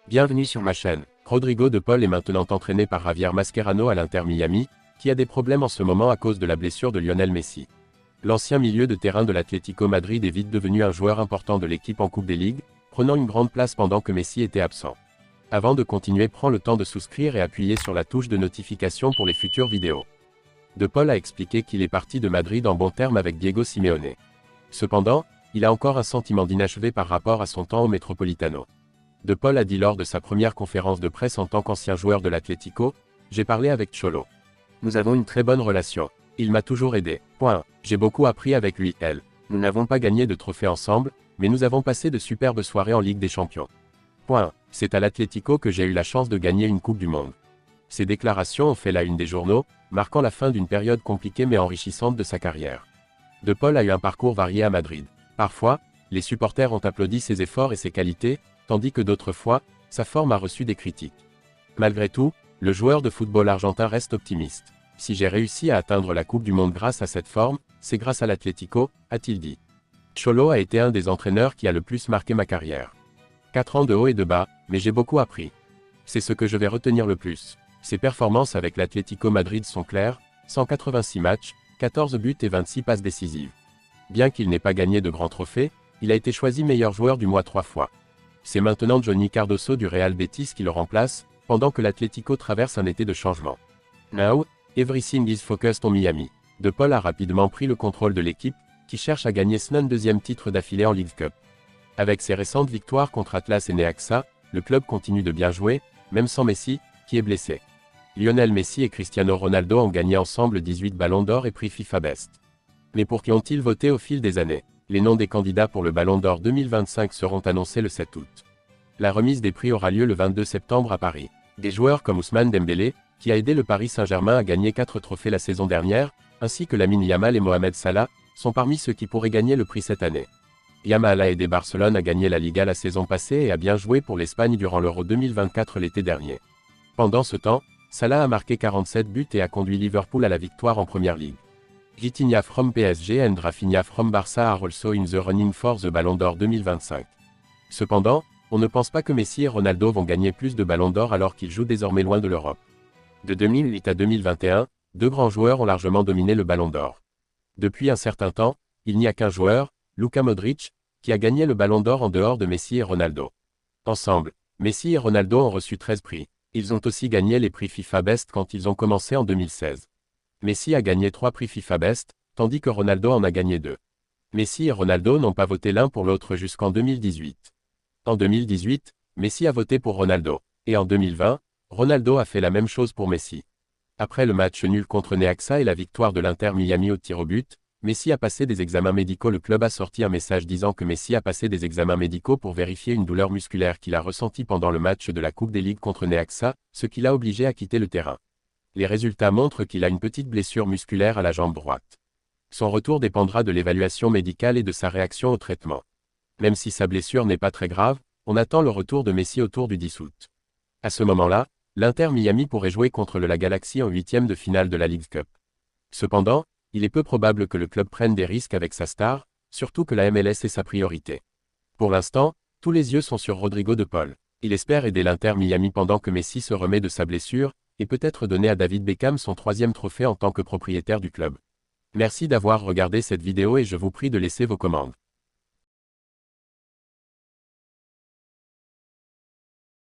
Bienvenue sur ma chaîne. Rodrigo de Paul est maintenant entraîné par Javier Mascherano à l'Inter Miami, qui a des problèmes en ce moment à cause de la blessure de Lionel Messi. L'ancien milieu de terrain de l'Atlético Madrid est vite devenu un joueur important de l'équipe en Coupe des Ligues, prenant une grande place pendant que Messi était absent. Avant de continuer, prends le temps de souscrire et appuyer sur la touche de notification pour les futures vidéos. De Paul a expliqué qu'il est parti de Madrid en bons termes avec Diego Simeone. Cependant, il a encore un sentiment d'inachevé par rapport à son temps au Metropolitano. De Paul a dit lors de sa première conférence de presse en tant qu'ancien joueur de l'Atlético: « J'ai parlé avec Cholo. Nous avons une très bonne relation. Il m'a toujours aidé. J'ai beaucoup appris avec lui, elle. Nous n'avons pas gagné de trophée ensemble, mais nous avons passé de superbes soirées en Ligue des Champions. C'est à l'Atlético que j'ai eu la chance de gagner une Coupe du Monde. » Ces déclarations ont fait la une des journaux, marquant la fin d'une période compliquée mais enrichissante de sa carrière. De Paul a eu un parcours varié à Madrid. Parfois, les supporters ont applaudi ses efforts et ses qualités, tandis que d'autres fois, sa forme a reçu des critiques. Malgré tout, le joueur de football argentin reste optimiste. « Si j'ai réussi à atteindre la Coupe du Monde grâce à cette forme, c'est grâce à l'Atlético », a-t-il dit. Cholo a été un des entraîneurs qui a le plus marqué ma carrière. 4 ans de haut et de bas, mais j'ai beaucoup appris. C'est ce que je vais retenir le plus. Ses performances avec l'Atlético Madrid sont claires: 186 matchs, 14 buts et 26 passes décisives. Bien qu'il n'ait pas gagné de grands trophées, il a été choisi meilleur joueur du mois 3 fois. C'est maintenant Johnny Cardoso du Real Betis qui le remplace, pendant que l'Atlético traverse un été de changement. Now, everything is focused on Miami. De Paul a rapidement pris le contrôle de l'équipe, qui cherche à gagner son deuxième titre d'affilée en League Cup. Avec ses récentes victoires contre Atlas et Necaxa, le club continue de bien jouer, même sans Messi, qui est blessé. Lionel Messi et Cristiano Ronaldo ont gagné ensemble 18 ballons d'or et prix FIFA Best. Mais pour qui ont-ils voté au fil des années? Les noms des candidats pour le Ballon d'Or 2025 seront annoncés le 7 août. La remise des prix aura lieu le 22 septembre à Paris. Des joueurs comme Ousmane Dembélé, qui a aidé le Paris Saint-Germain à gagner 4 trophées la saison dernière, ainsi que Lamine Yamal et Mohamed Salah, sont parmi ceux qui pourraient gagner le prix cette année. Yamal a aidé Barcelone à gagner la Liga la saison passée et a bien joué pour l'Espagne durant l'Euro 2024 l'été dernier. Pendant ce temps, Salah a marqué 47 buts et a conduit Liverpool à la victoire en Première Ligue. Vitinha from PSG and Rafinha from Barça are also in the running for the Ballon d'Or 2025. Cependant, on ne pense pas que Messi et Ronaldo vont gagner plus de Ballons d'Or alors qu'ils jouent désormais loin de l'Europe. De 2008 à 2021, deux grands joueurs ont largement dominé le Ballon d'Or. Depuis un certain temps, il n'y a qu'un joueur, Luka Modric, qui a gagné le Ballon d'Or en dehors de Messi et Ronaldo. Ensemble, Messi et Ronaldo ont reçu 13 prix. Ils ont aussi gagné les prix FIFA Best quand ils ont commencé en 2016. Messi a gagné 3 prix FIFA Best, tandis que Ronaldo en a gagné 2. Messi et Ronaldo n'ont pas voté l'un pour l'autre jusqu'en 2018. En 2018, Messi a voté pour Ronaldo. Et en 2020, Ronaldo a fait la même chose pour Messi. Après le match nul contre Necaxa et la victoire de l'Inter Miami au tir au but, Messi a passé des examens médicaux. Le club a sorti un message disant que Messi a passé des examens médicaux pour vérifier une douleur musculaire qu'il a ressentie pendant le match de la Coupe des Ligues contre Necaxa, ce qui l'a obligé à quitter le terrain. Les résultats montrent qu'il a une petite blessure musculaire à la jambe droite. Son retour dépendra de l'évaluation médicale et de sa réaction au traitement. Même si sa blessure n'est pas très grave, on attend le retour de Messi autour du 10 août. À ce moment-là, l'Inter Miami pourrait jouer contre la Galaxy en 8e de finale de la League Cup. Cependant, il est peu probable que le club prenne des risques avec sa star, surtout que la MLS est sa priorité. Pour l'instant, tous les yeux sont sur Rodrigo de Paul. Il espère aider l'Inter Miami pendant que Messi se remet de sa blessure, et peut-être donner à David Beckham son 3e trophée en tant que propriétaire du club. Merci d'avoir regardé cette vidéo et je vous prie de laisser vos commandes.